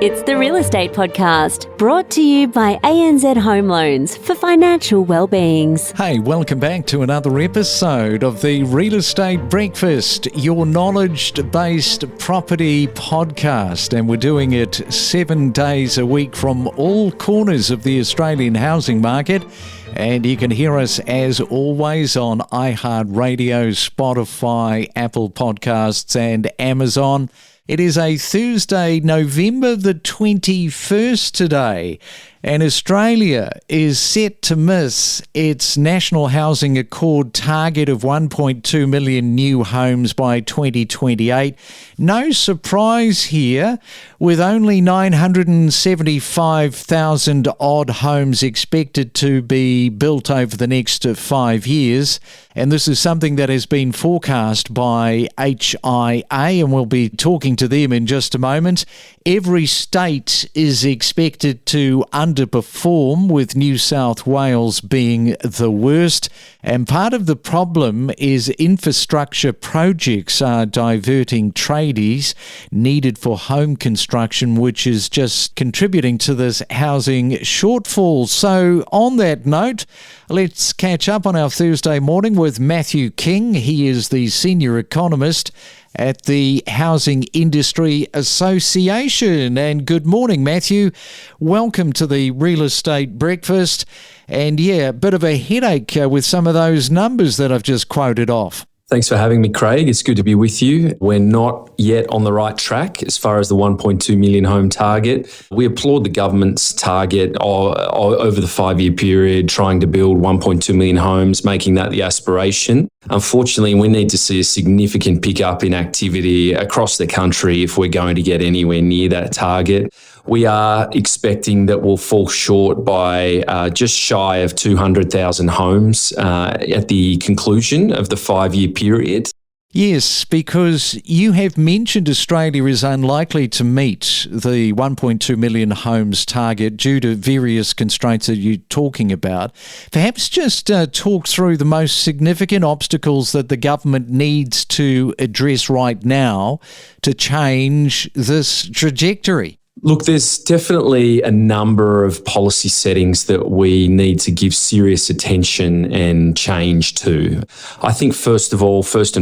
It's the Real Estate Podcast, brought to you by ANZ Home Loans for financial well-beings. Hey, welcome back to another episode of the Real Estate Breakfast, your knowledge-based property podcast. And we're doing it 7 days a week from all corners of the Australian housing market. And you can hear us, as always, on iHeartRadio, Spotify, Apple Podcasts and Amazon. It is a Thursday, November the 21st today, and Australia is set to miss its National Housing Accord target of 1.2 million new homes by 2028. No surprise here, with only 975,000 odd homes expected to be built over the next 5 years. And this is something that has been forecast by HIA, and we'll be talking to them in just a moment. Every state is expected to underperform, with New South Wales being the worst. And part of the problem is infrastructure projects are diverting tradies needed for home construction, which is just contributing to this housing shortfall. So on that note, let's catch up on our Thursday morning with Matthew King. He is the senior economist at the Housing Industry Association. And good morning, Matthew. Welcome to the Real Estate Breakfast. And yeah, a bit of a headache with some of those numbers that I've just quoted off. Thanks for having me, Craig. It's good to be with you. We're not yet on the right track as far as the 1.2 million home target. We applaud the government's target over the 5-year period, trying to build 1.2 million homes, making that the aspiration. Unfortunately, we need to see a significant pickup in activity across the country if we're going to get anywhere near that target. We are expecting that we'll fall short by just shy of 200,000 homes at the conclusion of the 5-year period. Yes, because you have mentioned Australia is unlikely to meet the 1.2 million homes target due to various constraints that you're talking about. Perhaps just talk through the most significant obstacles that the government needs to address right now to change this trajectory. Look, there's definitely a number of policy settings that we need to give serious attention and change to. I think first and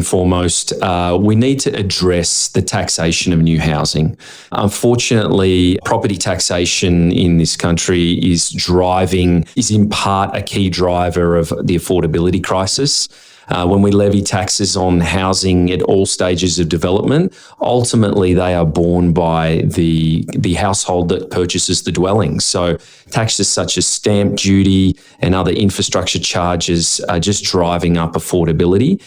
foremost, we need to address the taxation of new housing. Unfortunately, property taxation in this country is in part a key driver of the affordability crisis. When we levy taxes on housing at all stages of development, ultimately they are borne by the household that purchases the dwelling. So taxes such as stamp duty and other infrastructure charges are just driving up affordability.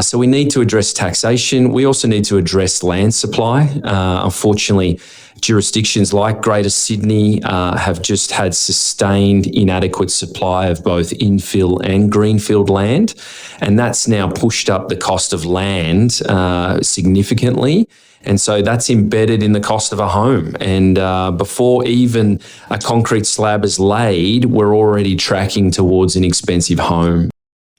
So we need to address taxation. We also need to address land supply. Unfortunately, jurisdictions like Greater Sydney have just had sustained inadequate supply of both infill and greenfield land, and that's now pushed up the cost of land significantly. And so that's embedded in the cost of a home. And before even a concrete slab is laid, we're already tracking towards an expensive home.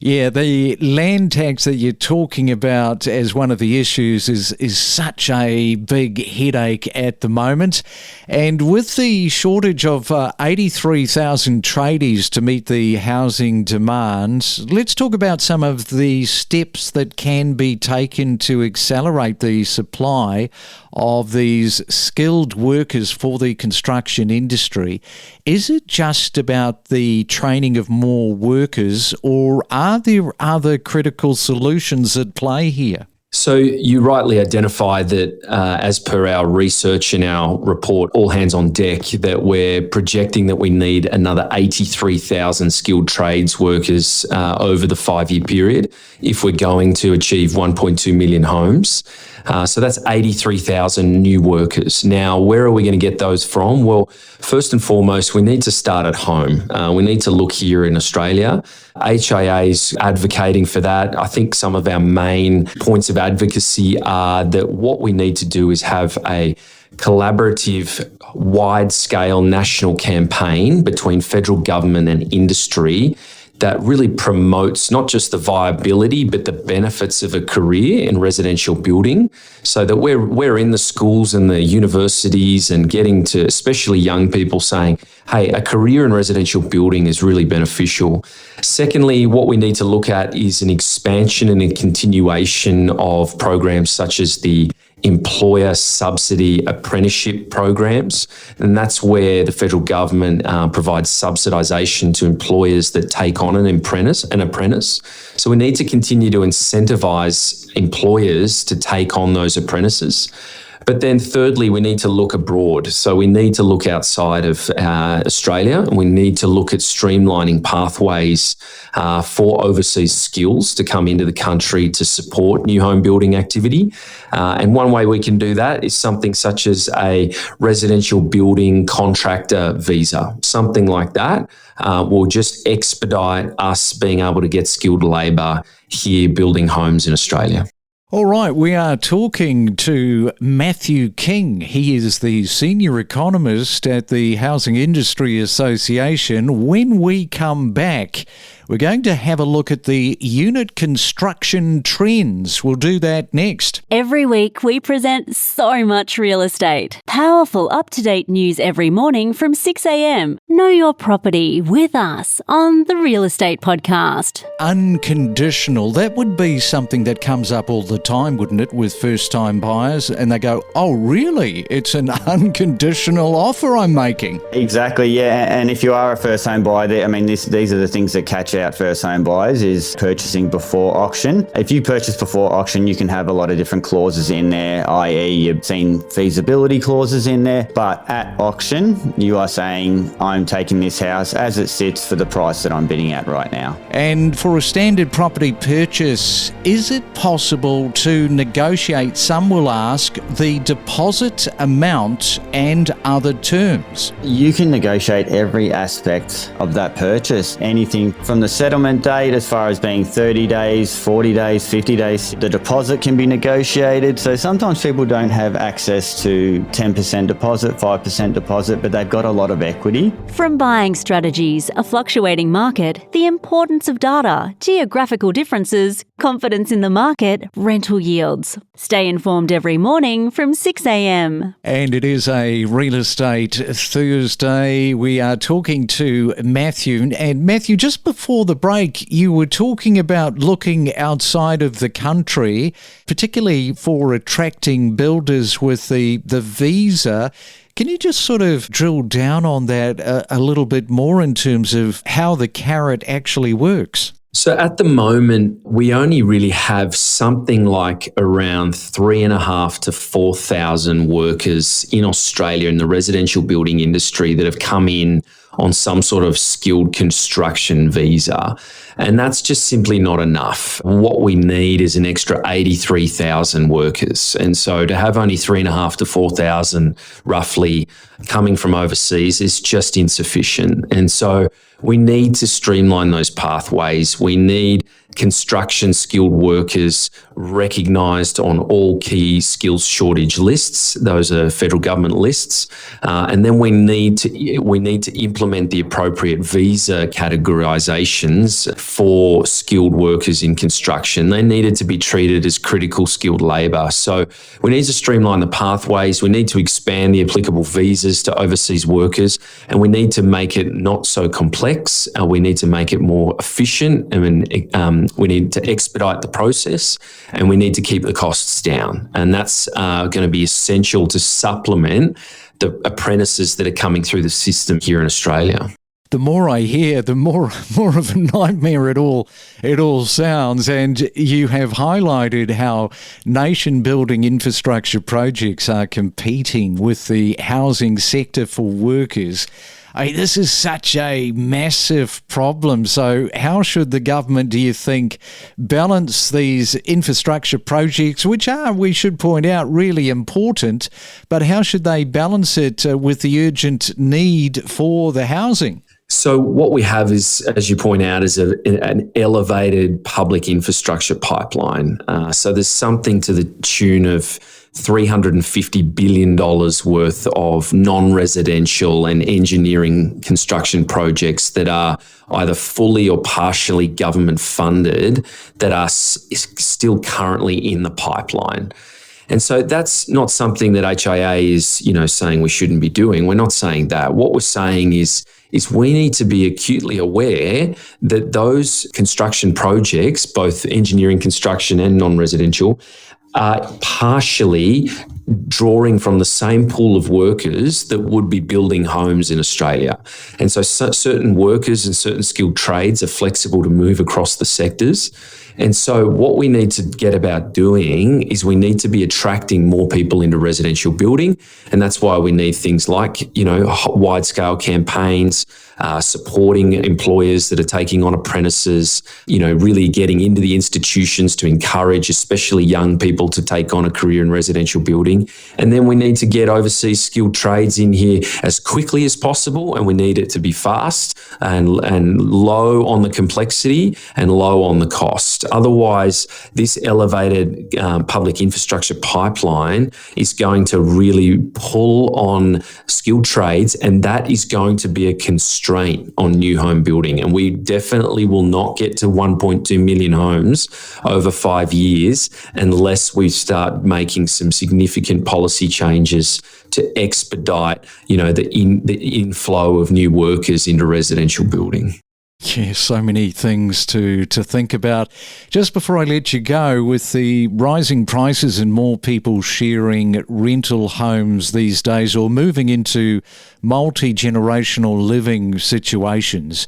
Yeah, the land tax that you're talking about as one of the issues is such a big headache at the moment. And with the shortage of 83,000 tradies to meet the housing demand, let's talk about some of the steps that can be taken to accelerate the supply of these skilled workers for the construction industry. Is it just about the training of more workers, or are there other critical solutions at play here? So you rightly identify that as per our research and our report, All Hands on Deck, that we're projecting that we need another 83,000 skilled trades workers over the 5-year period if we're going to achieve 1.2 million homes. So that's 83,000 new workers. Now, where are we going to get those from? Well, first and foremost, we need to start at home. We need to look here in Australia. HIA is advocating for that. I think some of our main points of advocacy are that what we need to do is have a collaborative, wide-scale national campaign between federal government and industry that really promotes not just the viability, but the benefits of a career in residential building, so that we're in the schools and the universities and getting to, especially young people, saying, hey, a career in residential building is really beneficial. Secondly, what we need to look at is an expansion and a continuation of programs such as the employer subsidy apprenticeship programs. And that's where the federal government provides subsidisation to employers that take on an apprentice. So we need to continue to incentivise employers to take on those apprentices. But then thirdly, we need to look abroad. So we need to look outside of Australia, and we need to look at streamlining pathways for overseas skills to come into the country to support new home building activity. And one way we can do that is something such as a residential building contractor visa. Something like that will just expedite us being able to get skilled labour here building homes in Australia. All right, we are talking to Matthew King. He is the senior economist at the Housing Industry Association. When we come back, we're going to have a look at the unit construction trends. We'll do that next. Every week we present so much real estate. Powerful, up-to-date news every morning from 6 a.m. Know your property with us on the Real Estate Podcast. Unconditional. That would be something that comes up all the time, wouldn't it, with first-time buyers? And they go, oh, really? It's an unconditional offer I'm making. Exactly, yeah. And if you are a first-home buyer, these are the things that catch out first home buyers, is purchasing before auction. If you purchase before auction, you can have a lot of different clauses in there, i.e. you've seen feasibility clauses in there, but at auction, you are saying, I'm taking this house as it sits for the price that I'm bidding at right now. And for a standard property purchase, is it possible to negotiate, some will ask, the deposit amount and other terms? You can negotiate every aspect of that purchase, anything from the settlement date as far as being 30 days, 40 days, 50 days. The deposit can be negotiated. So sometimes people don't have access to 10% deposit, 5% deposit, but they've got a lot of equity. From buying strategies, a fluctuating market, the importance of data, geographical differences, confidence in the market, rental yields. Stay informed every morning from 6 a.m. And it is a Real Estate Thursday. We are talking to Matthew. And Matthew, just before the break, you were talking about looking outside of the country, particularly for attracting builders with the visa. Can you just sort of drill down on that a little bit more in terms of how the carrot actually works? So at the moment, we only really have something like around 3,500 to 4,000 workers in Australia in the residential building industry that have come in on some sort of skilled construction visa. And that's just simply not enough. What we need is an extra 83,000 workers. And so to have only 3,500 to 4,000 roughly coming from overseas is just insufficient. And so we need to streamline those pathways. We need construction skilled workers recognised on all key skills shortage lists. Those are federal government lists. And then we need to implement the appropriate visa categorisations for skilled workers in construction. They needed to be treated as critical skilled labour. So we need to streamline the pathways. We need to expand the applicable visas to overseas workers, and we need to make it not so complex. We need to make it more efficient, and we need to expedite the process, and we need to keep the costs down. And that's going to be essential to supplement the apprentices that are coming through the system here in Australia. The more I hear, the more of a nightmare it all sounds. And you have highlighted how nation-building infrastructure projects are competing with the housing sector for workers. This is such a massive problem. So how should the government, do you think, balance these infrastructure projects, which are, we should point out, really important, but how should they balance it with the urgent need for the housing? So what we have is, as you point out, is an elevated public infrastructure pipeline. So there's something to the tune of $350 billion worth of non-residential and engineering construction projects that are either fully or partially government funded that are still currently in the pipeline. And so that's not something that HIA is, saying we shouldn't be doing. We're not saying that. What we're saying is we need to be acutely aware that those construction projects, both engineering construction and non-residential, are partially drawing from the same pool of workers that would be building homes in Australia. And so certain workers and certain skilled trades are flexible to move across the sectors. And so what we need to get about doing is we need to be attracting more people into residential building. And that's why we need things like, wide-scale campaigns, supporting employers that are taking on apprentices, really getting into the institutions to encourage especially young people to take on a career in residential building. And then we need to get overseas skilled trades in here as quickly as possible, and we need it to be fast and low on the complexity and low on the cost. Otherwise, this elevated public infrastructure pipeline is going to really pull on skilled trades, and that is going to be a constraint on new home building. And we definitely will not get to 1.2 million homes over 5 years unless we start making some significant policy changes to expedite, the inflow of new workers into residential building. Yeah, so many things to think about. Just before I let you go, with the rising prices and more people sharing rental homes these days or moving into multi-generational living situations,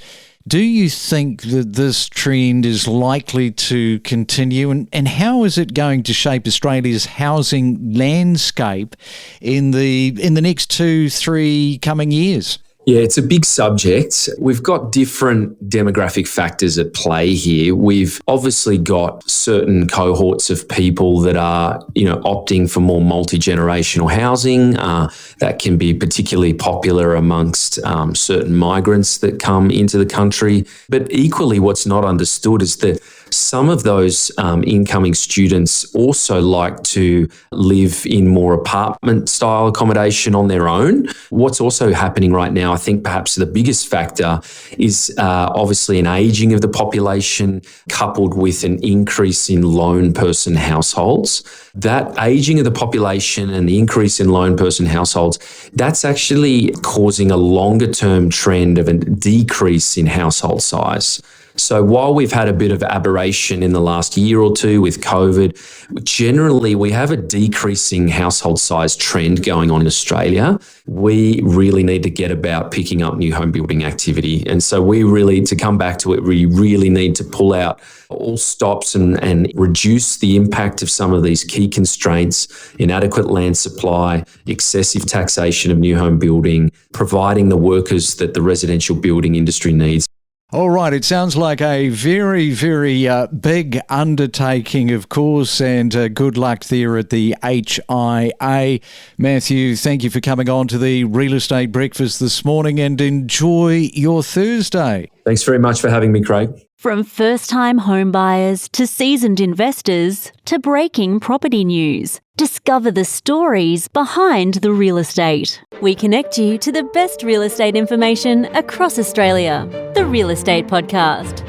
do you think that this trend is likely to continue? And how is it going to shape Australia's housing landscape in the next 2-3 coming years? Yeah, it's a big subject. We've got different demographic factors at play here. We've obviously got certain cohorts of people that are, opting for more multi-generational housing. That can be particularly popular amongst certain migrants that come into the country. But equally, what's not understood is that some of those incoming students also like to live in more apartment-style accommodation on their own. What's also happening right now, I think perhaps the biggest factor is obviously an ageing of the population coupled with an increase in lone person households. That ageing of the population and the increase in lone person households, that's actually causing a longer-term trend of a decrease in household size. So while we've had a bit of aberration in the last year or two with COVID, generally we have a decreasing household size trend going on in Australia. We really need to get about picking up new home building activity. And so to come back to it, we really need to pull out all stops and reduce the impact of some of these key constraints: inadequate land supply, excessive taxation of new home building, providing the workers that the residential building industry needs. All right, it sounds like a very, very big undertaking, of course, and good luck there at the HIA. Matthew, thank you for coming on to the Real Estate Breakfast this morning, and enjoy your Thursday. Thanks very much for having me, Craig. From first-time home buyers to seasoned investors to breaking property news, discover the stories behind the real estate. We connect you to the best real estate information across Australia. The Real Estate Podcast.